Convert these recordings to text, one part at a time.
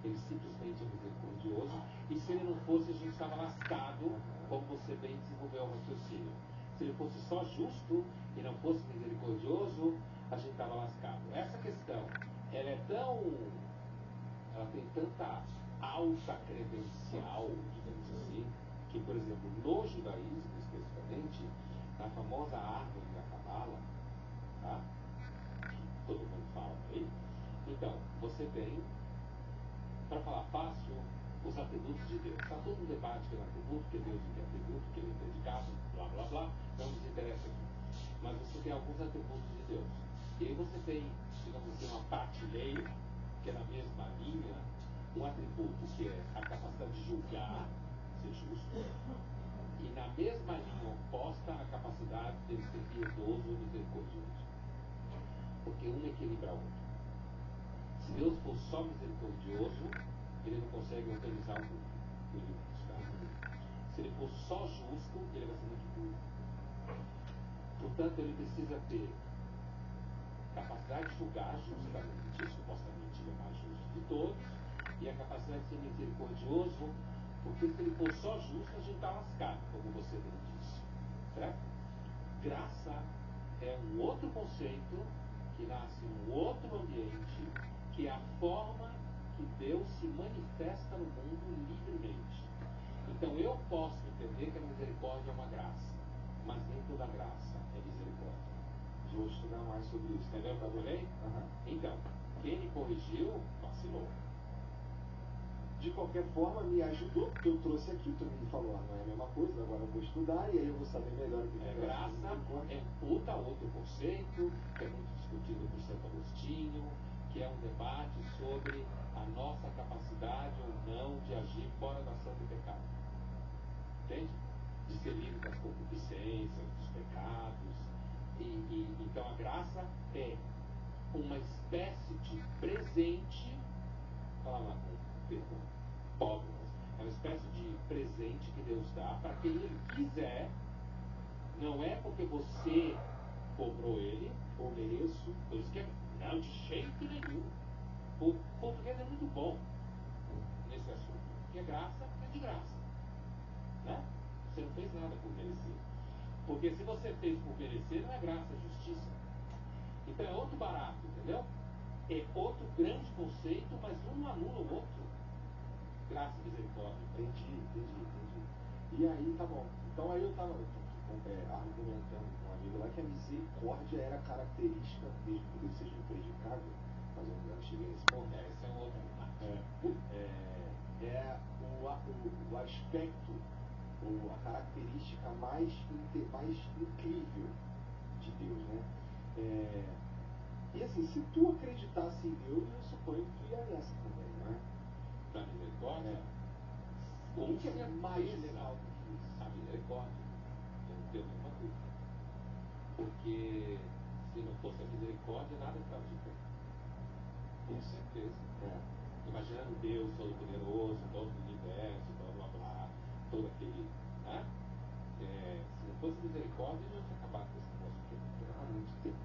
Ele simplesmente é misericordioso. E se ele não fosse, a gente estava lascado, como você bem desenvolveu o raciocínio. Se ele fosse só justo e não fosse misericordioso, a gente estava lascado. Essa questão, ela tem tanta alta credencial, digamos assim, que, por exemplo, no judaísmo, especificamente, na famosa árvore da Cabala, tá? Que todo mundo fala aí, então, você tem, para falar fácil, os atributos de Deus. Está todo um debate que é atributo, que é Deus e que é atributo, que ele é predicado, blá blá blá, não nos interessa aqui. Mas você tem alguns atributos de Deus. E aí você tem, digamos assim, uma prateleira, que é na mesma linha, um atributo que é a capacidade de julgar, ser justo, e na mesma linha oposta a capacidade de ele ser piedoso ou misericordioso. Porque um equilibra o outro. Se Deus for só misericordioso, ele não consegue organizar o mundo. Ele está. Se ele for só justo, ele vai ser muito burro. Portanto, ele precisa ter capacidade de julgar justamente, supostamente ele é mais justo de todos, e a capacidade de ser misericordioso, porque se ele for só justo, a gente está lascado, como você bem disse. Certo? Graça é um outro conceito que nasce num outro ambiente, que é a forma que Deus se manifesta no mundo livremente. Então eu posso entender que a misericórdia é uma graça, mas nem toda graça é misericórdia. Vou estudar mais sobre isso. Entendeu o que eu falei? Então, quem me corrigiu, vacilou. De qualquer forma, me ajudou, porque eu trouxe aqui, tu me falou, não é a mesma coisa, agora eu vou estudar e aí eu vou saber melhor o que é graça. É um puta outro conceito, que é muito discutido por Santo Agostinho, que é um debate sobre a nossa capacidade ou não de agir fora da ação do pecado. Entende? De ser livre das concupiscências, dos pecados. Então a graça é uma espécie de presente, fala lá com o termo pobre, é uma espécie de presente que Deus dá para quem Ele quiser. Não é porque você cobrou Ele, ou mereço, por isso que não, de jeito nenhum. O português é muito bom nesse assunto, porque é graça, é de graça, né? Você não fez nada por merecer. Porque se você fez por merecer, não é graça, é justiça. Então é outro barato, entendeu? É outro grande conceito, mas um não anula o outro. Graça e misericórdia. Entendi. E aí, tá bom. Então aí eu estava argumentando com um amigo lá que a misericórdia era característica, mesmo que Deus seja impredicável, mas eu ainda não cheguei nesse ponto. Esse é um outro debate. O aspecto, ou a característica mais incrível de Deus, né? E assim, se tu acreditasse em Deus, eu suponho que tu ia nessa também, não é? Da misericórdia? O que é mais legal do que isso? A misericórdia. Eu não tenho nenhuma dúvida. Porque se não fosse a misericórdia, nada estava de pé. Com certeza. Imaginando Deus Todo-Poderoso, todo o universo, blá blá blá, todo aquele. Né? Se não fosse misericórdia, ele já tinha acabado com esse negócio aqui há muito tempo.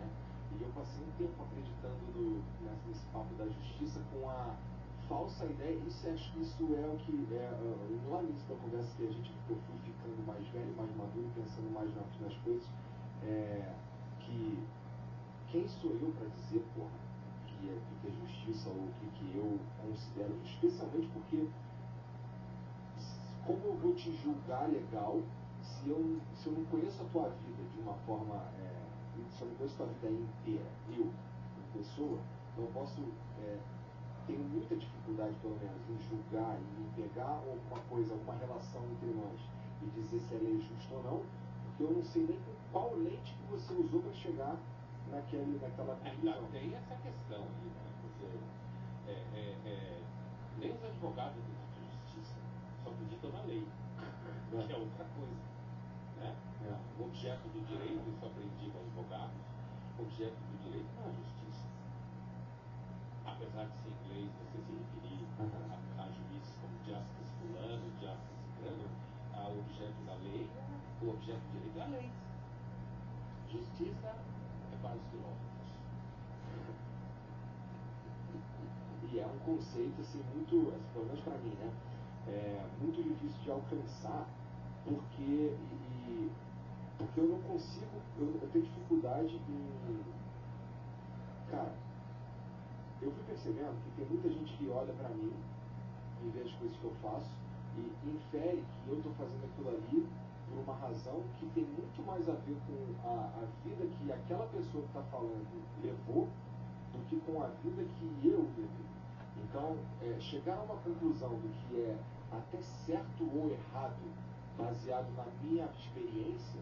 Né? E eu passei um tempo acreditando nesse papo da justiça com a falsa ideia, isso é o que lá no início da conversa que eu fui ficando mais velho, mais maduro, pensando mais nas coisas, que quem sou eu para dizer, porra, o que é justiça ou o que eu considero justiça, especialmente porque como eu vou te julgar legal se eu não conheço a tua vida de uma forma, se eu não conheço a tua vida inteira, eu, como pessoa, então eu posso tenho muita dificuldade, pelo menos, em julgar, em pegar alguma coisa, alguma relação entre nós e dizer se ela é justa ou não, porque eu não sei nem com qual lente que você usou para chegar naquela conclusão. Ainda tem essa questão aí, né? Nem os advogados acreditam em justiça, só acreditam na lei, que é outra coisa. Né? O objeto do direito, isso aprendi com advogados, o objeto do direito não é a justiça. Apesar de ser em inglês, você se referir a juízes como justice fulano, justice ciclano, o objeto da lei, o objeto do direito é a lei. Justiça é para os filósofos. E que é um conceito assim muito, assim, pelo menos para mim, né, muito difícil de alcançar, porque eu não consigo, eu tenho dificuldade em, cara, eu fui percebendo que tem muita gente que olha para mim e vê as coisas que eu faço e infere que eu estou fazendo aquilo ali por uma razão que tem muito mais a ver com a vida que aquela pessoa que está falando levou do que com a vida que eu levei. Então, chegar a uma conclusão do que é até certo ou errado, baseado na minha experiência,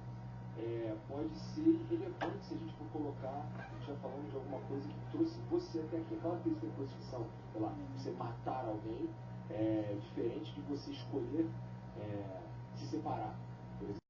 pode ser irrelevante se a gente for colocar, a gente já falando de alguma coisa que trouxe você até aqui. Claro que existem coisas que são, sei lá, você matar alguém, diferente de você escolher se separar, por exemplo.